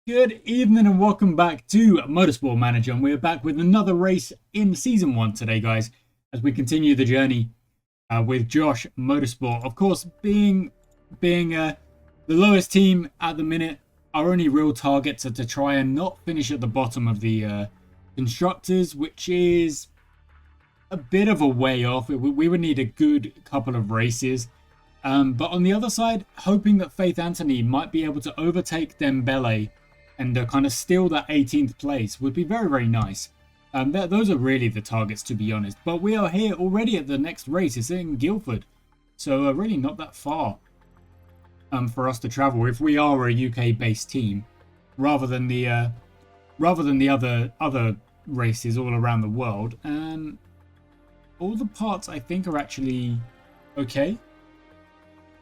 Good evening and welcome back to Motorsport Manager, and we're back with another race in Season 1 today, guys, as we continue the journey with Josh Motorsport. Of course, being the lowest team at the minute, our only real targets are to try and not finish at the bottom of the constructors, which is a bit of a way off. We would need a good couple of races. But on the other side, hoping that Faith Anthony might be able to overtake Dembele and kind of steal that 18th place would be very, very nice. Those are really the targets, to be honest. But we are here already at the next race. It's in Guildford. So really not that far for us to travel if we are a UK-based team, rather than the other races all around the world. And all the parts, I think, are actually okay.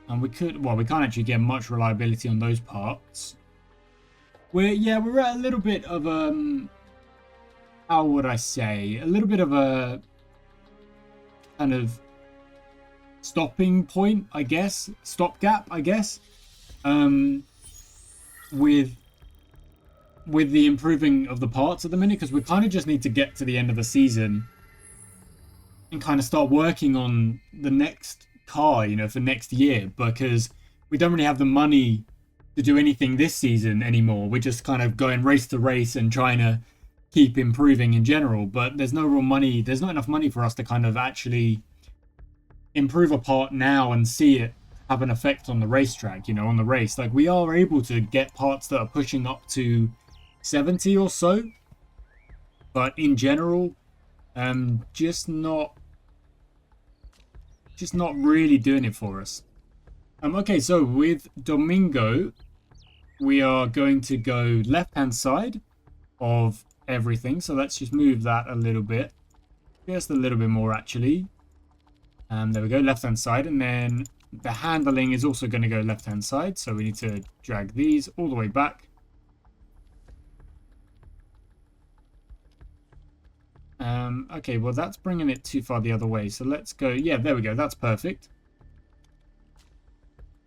And we can't actually get much reliability on those parts. We're at a little bit of how would I say, a little bit of a kind of stopping point, I guess, stopgap, I guess, with the improving of the parts at the minute, because we kind of just need to get to the end of the season and kind of start working on the next car, for next year, because we don't really have the money to do anything this season anymore. We're just kind of going race to race and trying to keep improving in general, but there's no real money. There's not enough money for us to kind of actually improve a part now and see it have an effect on the racetrack, on the race. Like, we are able to get parts that are pushing up to 70 or so, but in general, just not really doing it for us. Okay, so with Domingo, we are going to go left-hand side of everything. So let's just move that a little bit. Just a little bit more, actually. There we go, left-hand side. And then the handling is also going to go left-hand side. So we need to drag these all the way back. Okay, well, that's bringing it too far the other way. So let's go. Yeah, there we go. That's perfect.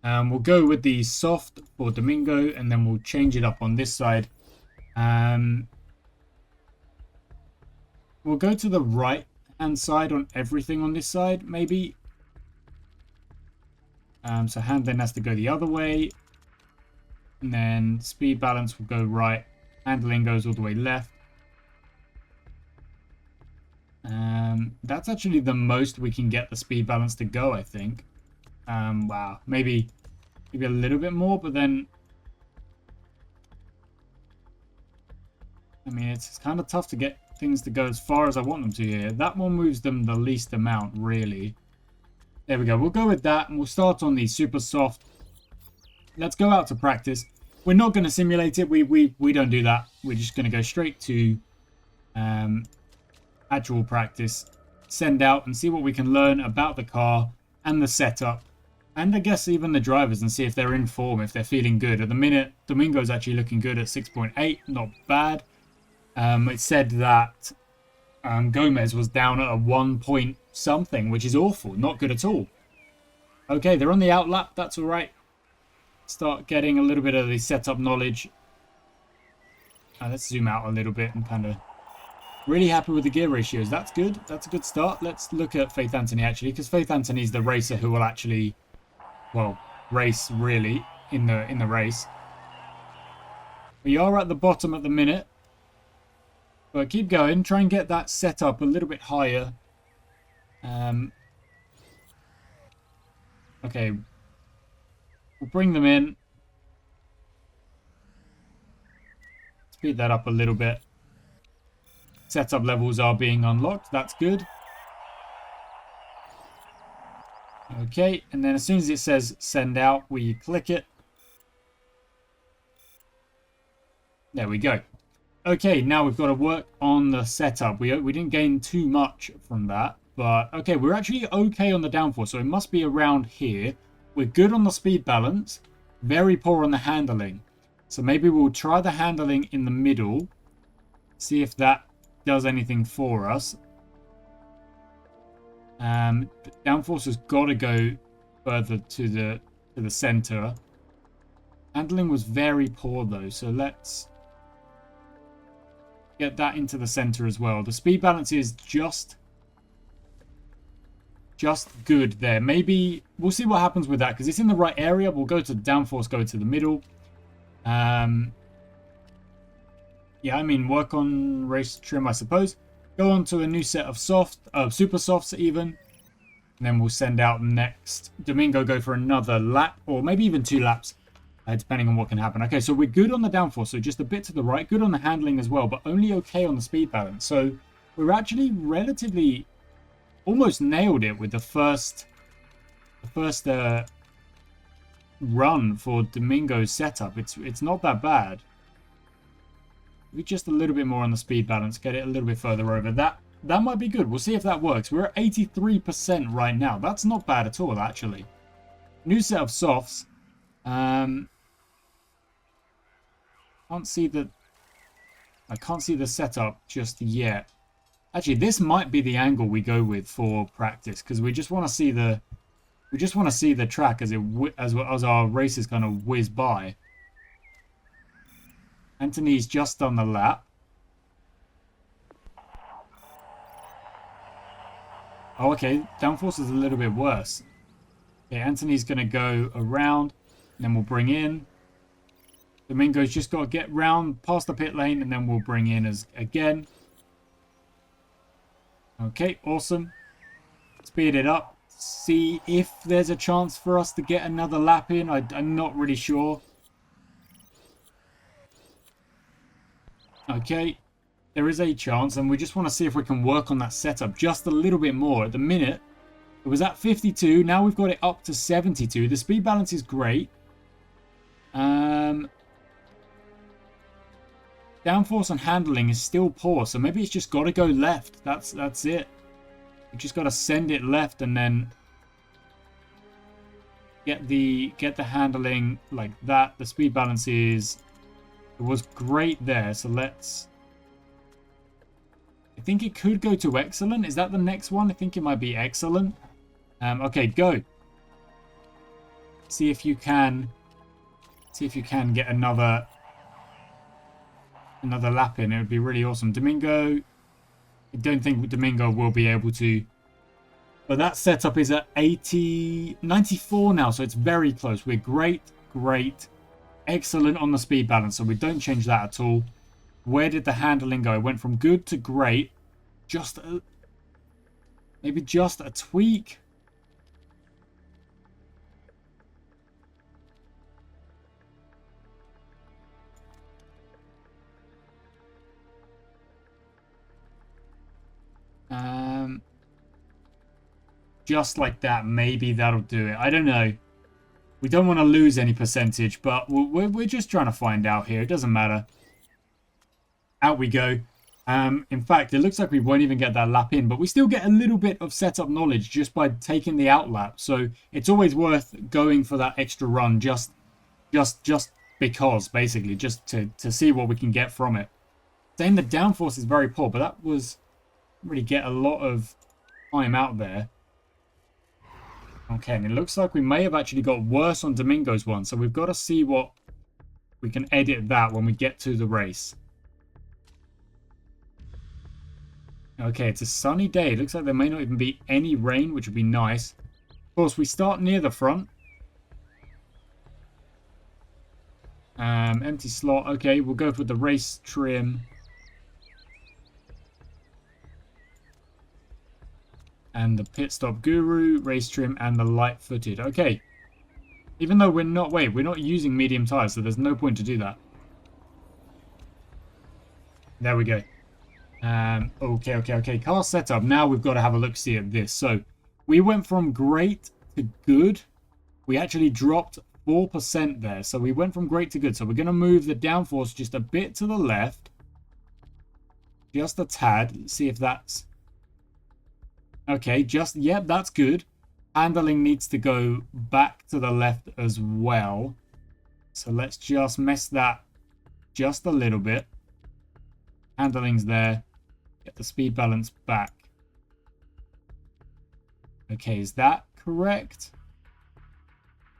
We'll go with the soft for Domingo, and then we'll change it up on this side. We'll go to the right-hand side on everything on this side, maybe. So handling has to go the other way. And then speed balance will go right. Handling goes all the way left. That's actually the most we can get the speed balance to go, I think. Wow, maybe a little bit more, but then I mean, it's kind of tough to get things to go as far as I want them to here. That one moves them the least amount, really. There we go. We'll go with that, and we'll start on the super soft. Let's go out to practice. We're not going to simulate it. We don't do that. We're just going to go straight to actual practice, send out and see what we can learn about the car and the setup, and I guess even the drivers, and see if they're in form, if they're feeling good. At the minute, Domingo's actually looking good at 6.8, not bad. It said that Gomez was down at a 1 point something, which is awful, not good at all. Okay, they're on the outlap, that's all right. Start getting a little bit of the setup knowledge. Let's zoom out a little bit and kind of really happy with the gear ratios. That's good. That's a good start. Let's look at Faith Anthony, actually, because Faith Anthony's the racer who will actually, well, race, really, in the race. We are at the bottom at the minute. But keep going. Try and get that set up a little bit higher. Okay. We'll bring them in. Speed that up a little bit. Setup levels are being unlocked. That's good. Okay, and then as soon as it says send out, we click it. There we go. Okay, now we've got to work on the setup. We didn't gain too much from that, but okay, we're actually okay on the downforce, so it must be around here. We're good on the speed balance, very poor on the handling. So maybe we'll try the handling in the middle, see if that does anything for us. Downforce has got to go further to the center. Handling was very poor though, so let's get that into the center as well. The speed balance is just good there. Maybe we'll see what happens with that because it's in the right area. We'll go to downforce, go to the middle. Yeah, I mean, work on race trim, I suppose. Go on to a new set of super softs even. And then we'll send out next. Domingo go for another lap, or maybe even 2 laps, depending on what can happen. Okay, so we're good on the downforce, so just a bit to the right. Good on the handling as well, but only okay on the speed balance. So we're actually relatively almost nailed it with the first run for Domingo's setup. It's not that bad. Maybe just a little bit more on the speed balance, get it a little bit further over. That might be good. We'll see if that works. We're at 83% right now. That's not bad at all, actually. New set of softs. I can't see the setup just yet. Actually, this might be the angle we go with for practice because we just want to see the track as our races kind of whiz by. Anthony's just done the lap. Oh, okay. Downforce is a little bit worse. Okay, Anthony's going to go around. And then we'll bring in. Domingo's just got to get round past the pit lane. And then we'll bring in again. Okay, awesome. Speed it up. See if there's a chance for us to get another lap in. I'm not really sure. Okay, there is a chance, and we just want to see if we can work on that setup just a little bit more. At the minute, it was at 52. Now we've got it up to 72. The speed balance is great. Downforce and handling is still poor, so maybe it's just got to go left. That's it. We just got to send it left and then get the handling like that. The speed balance was great there, so let's... I think it could go to excellent. Is that the next one? I think it might be excellent. Okay, go. See if you can get another lap in. It would be really awesome. Domingo, I don't think Domingo will be able to. But that setup is at 94 now, so it's very close. We're great. Excellent on the speed balance, so we don't change that at all. Where did the handling go? It went from good to great. Maybe just a tweak. Just like that. Maybe that'll do it. I don't know. We don't want to lose any percentage, but we're just trying to find out here. It doesn't matter. Out we go. In fact, it looks like we won't even get that lap in, but we still get a little bit of setup knowledge just by taking the out lap. So it's always worth going for that extra run just because, basically, just to see what we can get from it. Saying the downforce is very poor, but that was really get a lot of time out there. Okay, and it looks like we may have actually got worse on Domingo's one, so we've got to see what we can edit that when we get to the race. Okay, it's a sunny day. It looks like there may not even be any rain, which would be nice. Of course, we start near the front. Empty slot. Okay, we'll go for the race trim. And the pit stop guru, race trim, and the light footed. Okay. Even though we're not using medium tires, so there's no point to do that. There we go. Okay. Car setup. Now we've got to have a look-see at this. So we went from great to good. We actually dropped 4% there. So we went from great to good. So we're going to move the downforce just a bit to the left. Just a tad. Let's see if that's... Okay, yep, that's good. Handling needs to go back to the left as well. So let's just mess that just a little bit. Handling's there. Get the speed balance back. Okay, is that correct?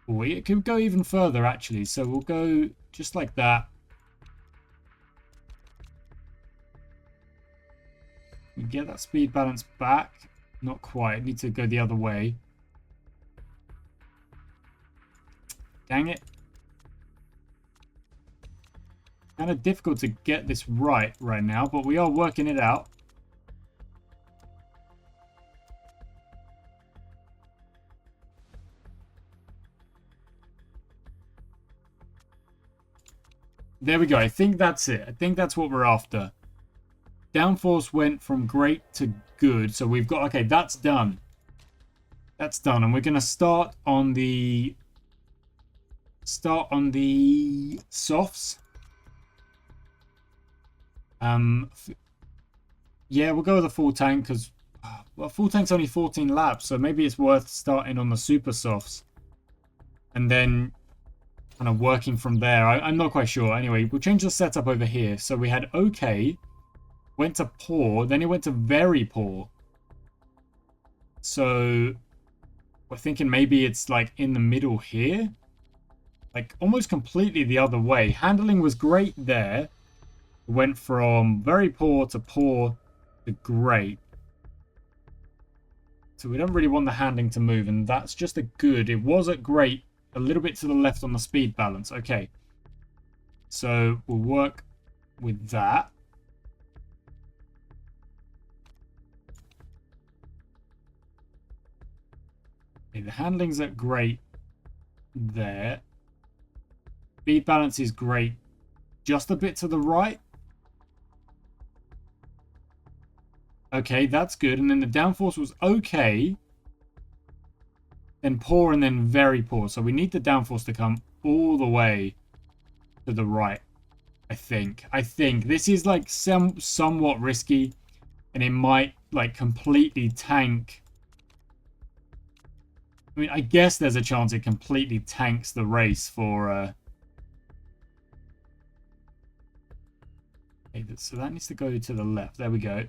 Or it could go even further, actually. So we'll go just like that. We get that speed balance back. Not quite. Need to go the other way. Dang it. Kind of difficult to get this right now, but we are working it out. There we go. I think that's it. I think that's what we're after. Downforce went from great to good. So we've got... Okay, that's done. That's done. And we're going to start on the... softs. Yeah, we'll go with a full tank because... Well, full tank's only 14 laps. So maybe it's worth starting on the super softs. And then... kind of working from there. I'm not quite sure. Anyway, we'll change the setup over here. So we had okay, went to poor, then it went to very poor. So we're thinking maybe it's like in the middle here. Like almost completely the other way. Handling was great there. Went from very poor to great. So we don't really want the handling to move, and that's just a good. It was at great. A little bit to the left on the speed balance. Okay. So we'll work with that. Okay, the handling's at great there. Speed balance is great. Just a bit to the right. Okay, that's good. And then the downforce was okay. Then poor and then very poor. So we need the downforce to come all the way to the right. I think. This is like somewhat risky. And it might like completely tank. I mean, I guess there's a chance it completely tanks the race for... Okay, so that needs to go to the left. There we go.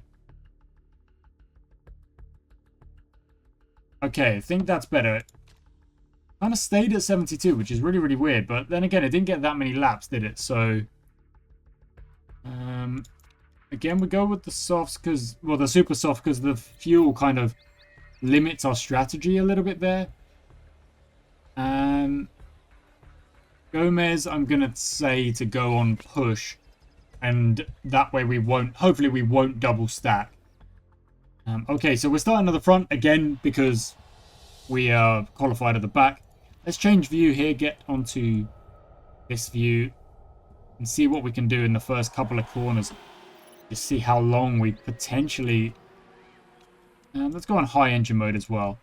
Okay, I think that's better. Kind of stayed at 72, which is really, really weird. But then again, it didn't get that many laps, did it? So, again, we go with the softs because, well, the super soft because the fuel kind of limits our strategy a little bit there. Gomez, I'm going to say to go on push. And that way we won't, hopefully we won't double stack. Okay, so we're starting at the front again because we are qualified at the back. Let's change view here, get onto this view and see what we can do in the first couple of corners. Just see how long we potentially... let's go on high engine mode as well.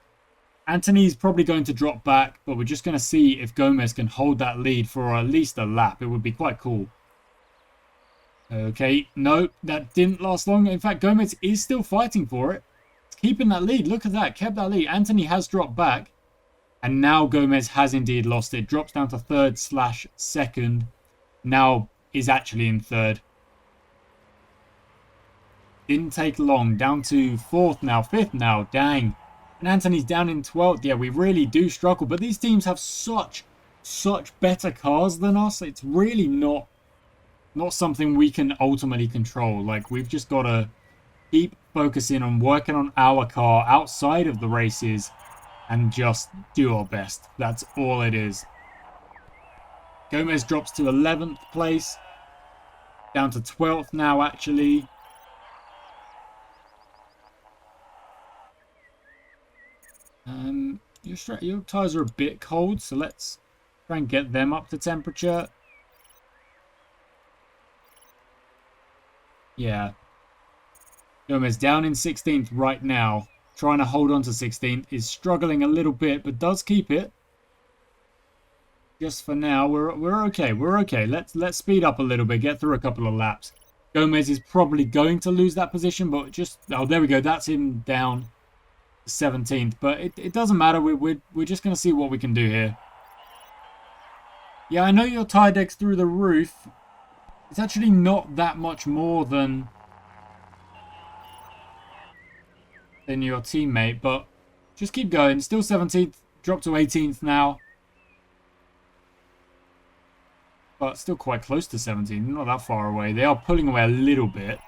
Anthony's probably going to drop back, but we're just going to see if Gomez can hold that lead for at least a lap. It would be quite cool. Okay, no, that didn't last long. In fact, Gomez is still fighting for it. Keeping that lead. Look at that. Kept that lead. Anthony has dropped back. And now Gomez has indeed lost it. Drops down to third/second. Now is actually in third. Didn't take long. Down to fourth now. Fifth now. Dang. And Anthony's down in 12th. Yeah, we really do struggle. But these teams have such better cars than us. It's really not something we can ultimately control. Like, we've just got to keep focusing on working on our car outside of the races and just do our best. That's all it is. Gomez drops to 11th place. Down to 12th now, actually. Your tyres are a bit cold, so let's try and get them up to temperature. Yeah. Gomez down in 16th right now. Trying to hold on to 16th. Is struggling a little bit, but does keep it. Just for now, we're okay. We're okay. Let's speed up a little bit. Get through a couple of laps. Gomez is probably going to lose that position, but just... Oh, there we go. That's him down to 17th. But it doesn't matter. We're just going to see what we can do here. Yeah, I know your tire deck's through the roof. It's actually not that much more than your teammate, but just keep going. Still 17th, drop to 18th now. but still quite close to 17. Not that far away. They are pulling away a little bit.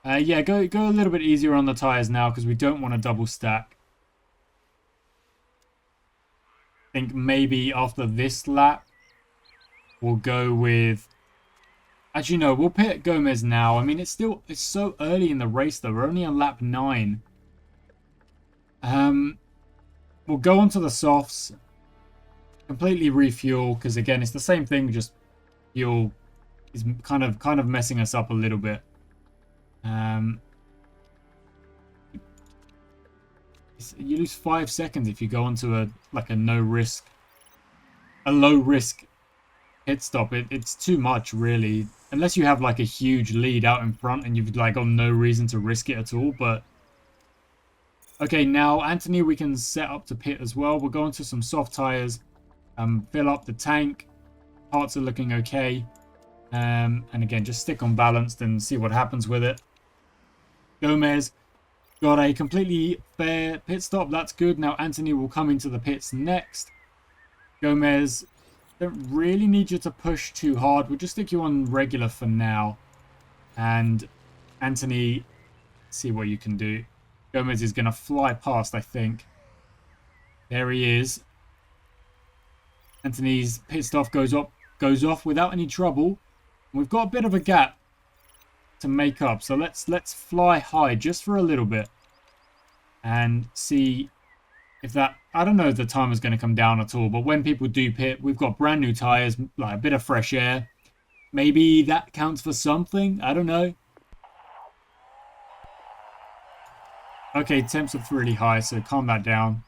Yeah, go a little bit easier on the tyres now because we don't want to double stack. I think maybe after this lap, we'll go with... Actually, no, we'll pit Gomez now. I mean, it's so early in the race, though. We're only on lap 9. We'll go onto the softs, completely refuel, because again, it's the same thing, just fuel is kind of messing us up a little bit. You lose 5 seconds if you go onto a low risk pit stop. It's too much, really, unless you have like a huge lead out in front and you've like got no reason to risk it at all. But okay, now Anthony, we can set up to pit as well. We'll go into some soft tires, fill up the tank. Parts are looking okay, and again, just stick on balanced and see what happens with it. Gomez got a completely fair pit stop. That's good. Now Anthony will come into the pits next. Gomez, don't really need you to push too hard. We'll just stick you on regular for now. And Anthony, see what you can do. Gomez is going to fly past, I think. There he is. Anthony's pit stop goes off without any trouble. We've got a bit of a gap to make up, so let's fly high just for a little bit and see if that... I don't know if the timer's going to come down at all, but when people do pit, we've got brand new tires, like a bit of fresh air. Maybe that counts for something. I don't know. Okay, temps are really high, so calm that down.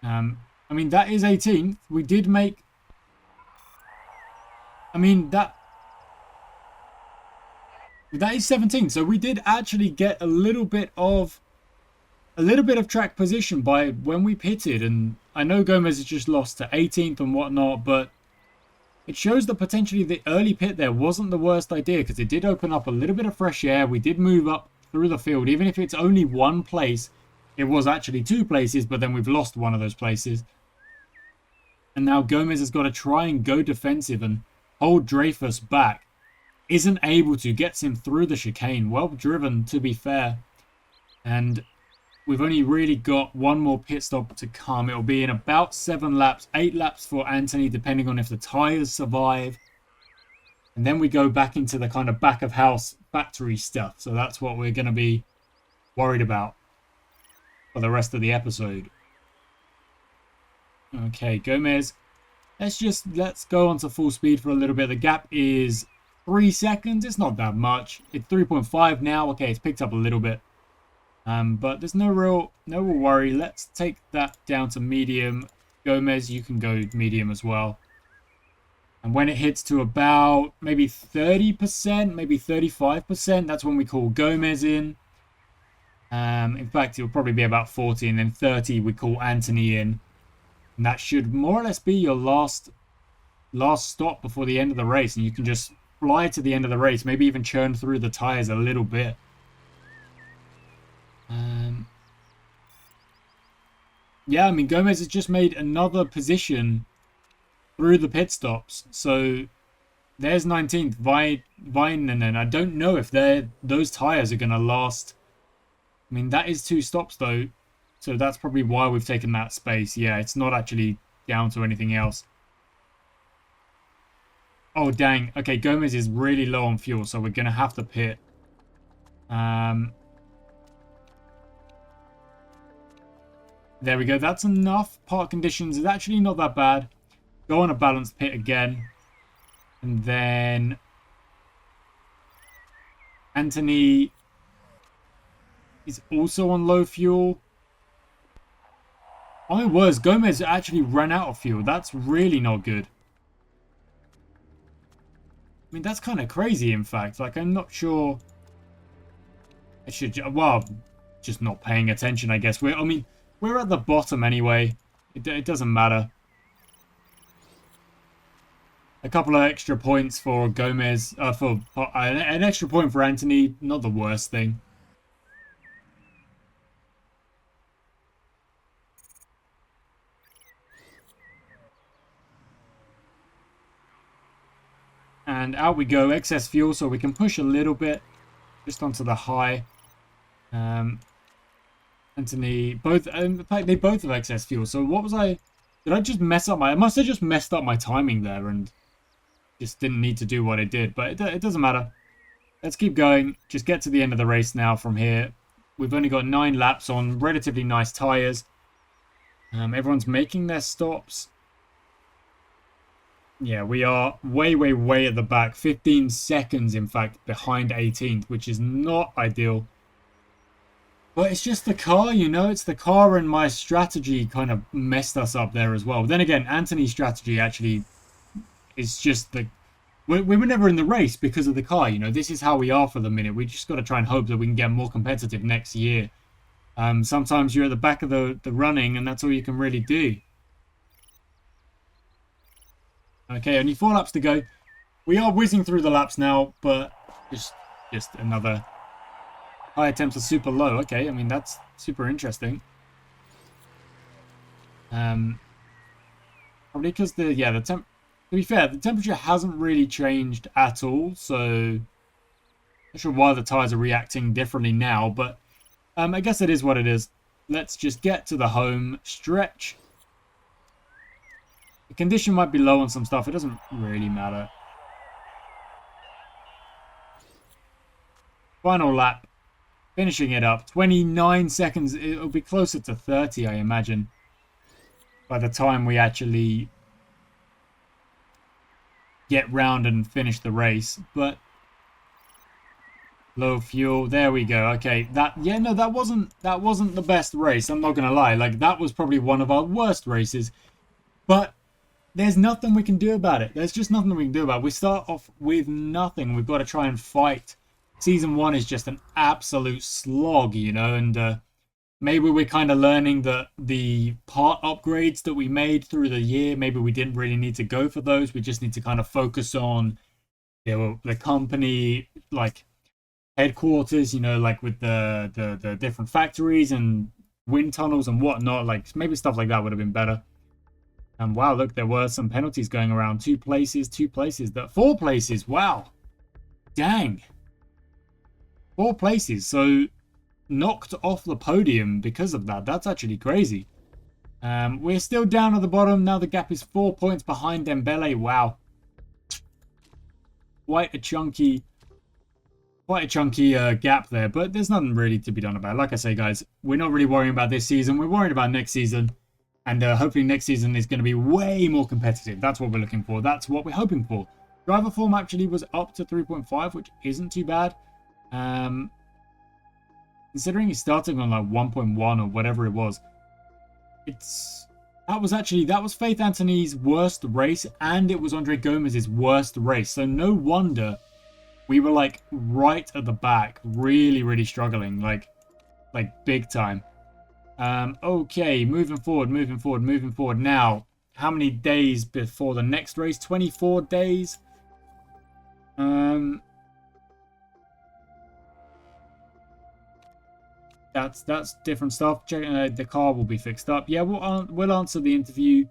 I mean, that is 18th. We did make... I mean, that is 17. So we did actually get a little bit of track position by when we pitted. And I know Gomez has just lost to 18th and whatnot, but it shows that potentially the early pit there wasn't the worst idea, because it did open up a little bit of fresh air. We did move up through the field. Even if it's only one place, it was actually 2 places, but then we've lost one of those places. And now Gomez has got to try and go defensive and hold Dreyfus back. Isn't able to. Gets him through the chicane. Well driven, to be fair. And we've only really got one more pit stop to come. It'll be in about 7 laps. 8 laps for Anthony, depending on if the tyres survive. And then we go back into the kind of back of house factory stuff. So that's what we're going to be worried about for the rest of the episode. Okay, Gomez. Let's go on to full speed for a little bit. The gap is 3 seconds. It's not that much. It's 3.5 now. Okay, it's picked up a little bit. But there's no real worry. Let's take that down to medium. Gomez, you can go medium as well. And when it hits to about maybe 30%, maybe 35%, that's when we call Gomez in. In fact, it'll probably be about 40, and then 30 we call Anthony in. And that should more or less be your last stop before the end of the race. And you can just fly to the end of the race. Maybe even churn through the tyres a little bit. Yeah, I mean, Gomez has just made another position through the pit stops. So there's 19th, Vinen. I don't know if those tyres are going to last. I mean, that is 2 stops, though. So that's probably why we've taken that space. Yeah, it's not actually down to anything else. Oh, dang. Okay, Gomez is really low on fuel, so we're going to have to pit. There we go. That's enough. Park conditions is actually not that bad. Go on a balanced pit again. And then Anthony is also on low fuel. Oh my words, Gomez actually ran out of fuel. That's really not good. I mean, that's kind of crazy, in fact. Like, I'm not sure. I should... Well, just not paying attention, I guess. I mean, we're at the bottom anyway. It doesn't matter. A couple of extra points for Gomez. For an extra point for Anthony. Not the worst thing. And out we go. Excess fuel, so we can push a little bit. Just onto the high. Anthony, both, in fact, they both have excess fuel. So what was I... Did I just mess up my... I must have just messed up my timing there and just didn't need to do what I did. But it doesn't matter. Let's keep going. Just get to the end of the race now from here. We've only got 9 laps on relatively nice tyres. Everyone's making their stops. Yeah, we are way, way, way at the back. 15 seconds, in fact, behind 18th, which is not ideal. But it's just the car, you know? It's the car, and my strategy kind of messed us up there as well. Then again, Anthony's strategy actually is just the... We were never in the race because of the car, you know? This is how we are for the minute. We just got to try and hope that we can get more competitive next year. Sometimes you're at the back of the running, and that's all you can really do. Okay, only 4 laps to go. We are whizzing through the laps now, but just another... High attempts are super low. Okay, I mean, that's super interesting. Probably because to be fair, the temperature hasn't really changed at all, so not sure why the tyres are reacting differently now, but I guess it is what it is. Let's just get to the home stretch. The condition might be low on some stuff. It doesn't really matter. Final lap. Finishing it up. 29 seconds. It'll be closer to 30, I imagine, by the time we actually get round and finish the race. But low fuel. There we go. Okay. That wasn't the best race. I'm not gonna lie. Like, that was probably one of our worst races. But there's nothing we can do about it. There's just nothing we can do about it. We start off with nothing. We've got to try and fight. Season 1 is just an absolute slog, you know, and maybe we're kind of learning that the part upgrades that we made through the year, maybe we didn't really need to go for those. We just need to kind of focus on the company, like, headquarters, you know, like with the different factories and wind tunnels and whatnot. Like, maybe stuff like that would have been better. And wow, look, there were some penalties going around. 2 places, 4 places. Wow. Dang. 4 places. So knocked off the podium because of that. That's actually crazy. We're still down at the bottom. Now the gap is 4 points behind Dembele. Wow. Quite a chunky gap there. But there's nothing really to be done about it. Like I say, guys, we're not really worrying about this season. We're worried about next season. And hopefully next season is going to be way more competitive. That's what we're looking for. That's what we're hoping for. Driver form actually was up to 3.5, which isn't too bad. Considering he's starting on like 1.1 or whatever it was. That was Faith Anthony's worst race, and it was Andre Gomez's worst race. So no wonder we were like right at the back, really, really struggling, like big time. Okay, moving forward. Now, how many days before the next race? 24 days. That's different stuff. Check, the car will be fixed up. Yeah, we'll answer the interview.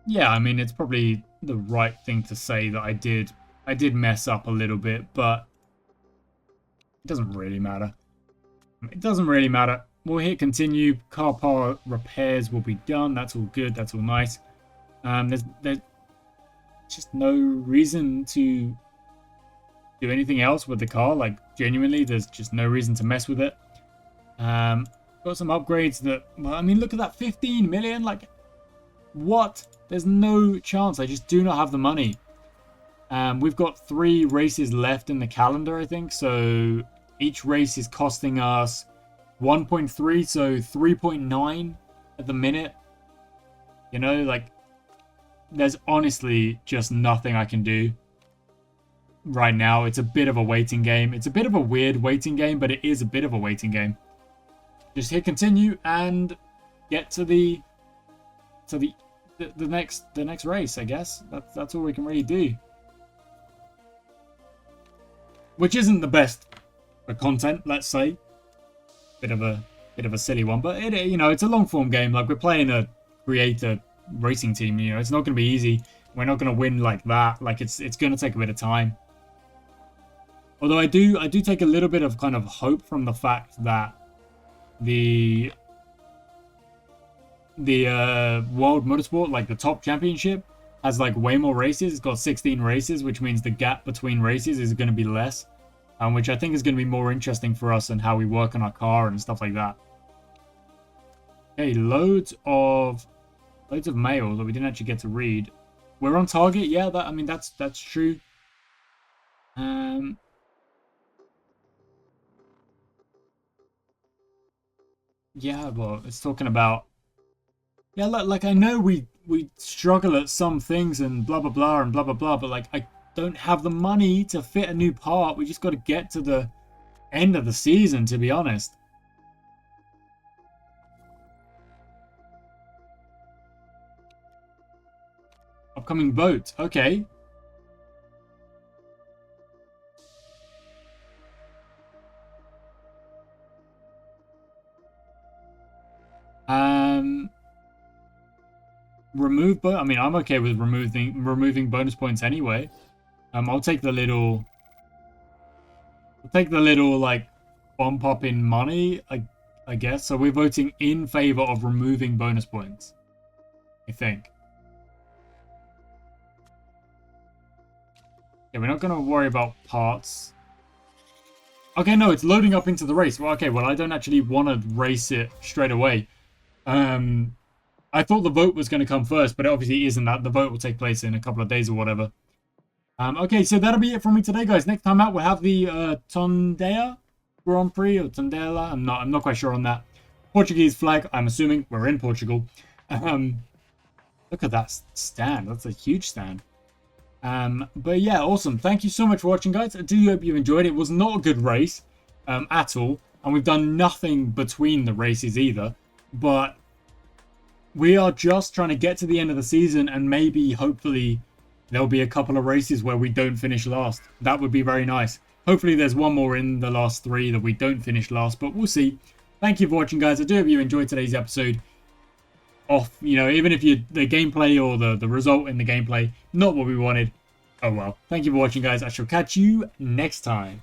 Yeah, I mean, it's probably the right thing to say that I did mess up a little bit, but it doesn't really matter. We'll hit continue. Car power repairs will be done. That's all good. That's all nice. There's just no reason to do anything else with the car. Like, genuinely, there's just no reason to mess with it. Got some upgrades that... Well, I mean, look at that. 15 million. Like, what? There's no chance. I just do not have the money. We've got 3 races left in the calendar, I think. So each race is costing us 1.3, so 3.9 at the minute. You know, like, there's honestly just nothing I can do right now. It's a bit of a waiting game. It's a bit of a weird waiting game, but it is a bit of a waiting game. Just hit continue and get to the next race, I guess. That's all we can really do. Which isn't the best for content, let's say. Bit of a silly one, but it's a long form game. Like, we're playing a creator racing team. You know, it's not going to be easy. We're not going to win like that. Like it's going to take a bit of time. Although I do take a little bit of kind of hope from the fact that the World Motorsport, like the top championship, has like way more races. It's got 16 races, which means the gap between races is going to be less, which I think is going to be more interesting for us and how we work on our car and stuff like that. Okay, loads of mail that we didn't actually get to read. We're on target, yeah. I mean that's true. Yeah, well, it's talking about. Yeah, like I know we struggle at some things and blah blah blah and blah blah blah, but like I don't have the money to fit a new part. We just got to get to the end of the season, to be honest. Upcoming vote, okay. Remove I mean, I'm okay with removing bonus points anyway. I'll take the little like bump up in money, I guess. So we're voting in favor of removing bonus points, I think. Yeah, we're not going to worry about parts. Okay, no, it's loading up into the race. Well, okay, well, I don't actually want to race it straight away. I thought the vote was going to come first, but it obviously isn't that. The vote will take place in a couple of days or whatever. Okay, so that'll be it from me today, guys. Next time out, we'll have the Tondela Grand Prix, or Tondela. I'm not quite sure on that. Portuguese flag, I'm assuming. We're in Portugal. Look at that stand. That's a huge stand. But yeah, awesome. Thank you so much for watching, guys. I do hope you enjoyed it. It was not a good race at all. And we've done nothing between the races either. But we are just trying to get to the end of the season, and maybe, hopefully, there'll be a couple of races where we don't finish last. That would be very nice. Hopefully there's one more in the last 3 that we don't finish last, but we'll see. Thank you for watching, guys. I do hope you enjoyed today's episode. Even if the gameplay or the result in the gameplay, not what we wanted. Oh well. Thank you for watching, guys. I shall catch you next time.